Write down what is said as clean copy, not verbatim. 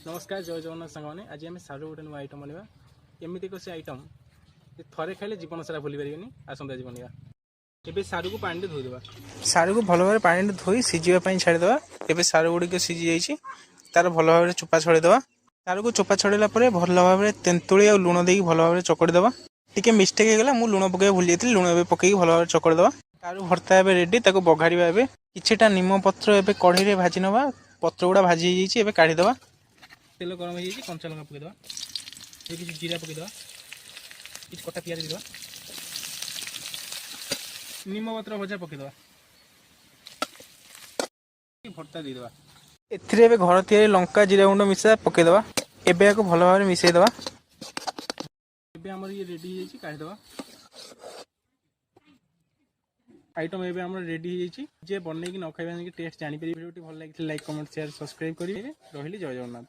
नमस्कार जय जगन्नाथ सांग मैंने आज आम सारू गोटे नुआ आइटम बनवा एमती एक से आइटम थे खाइले जीवन सारा भूली पारे आसंता आज बनवा एवं सारू को पानी धोईदेवा सारू को भल भाव पानी धोई सीझापी छाड़ीदेवा एवं सारू गुड़िक सीझी जाइए तार भल भाव चोपा छड़ेदेवा सारू को चोपा छड़ेला भल भाव तेंतुली और लुण देकी भल भाव चकड़ीदेवा टी मिस्टेक होगा मुझे लुण पकड़ भूली जाती लुण पकई भल भाव चकड़ीदेवा सारू भर्ता एवं रेडी बघाड़ा एवं किछिटा नीम पत्र एवं कढ़ई में भाजी नवा पत्र गुड़ा भाजी जाइए काढ़ीदेवा तेल गरम हो जाइए कंचा लंका पकईदेवा ये किसी जीरा पकईदेवा किसी कटा पियाज देदेवा नीम पत्र भजा पकईदेवा भर्ता देदेवा एथिरे घर तैयारी लंका जीरा गुंड मिसा पकईदेवा एबे याको भल भाव मिसईदेवा एबे हमर ये रेडी हो जाइए काढ़ीदेवा आइटम एबे हमर रेडी हो जाइए जे बनई कि न खाइबा टेस्ट जानि परिबे वीडियो भल लागिले लाइक कमेंट शेयर सब्सक्राइब करिवे रहिली जय जगन्नाथ।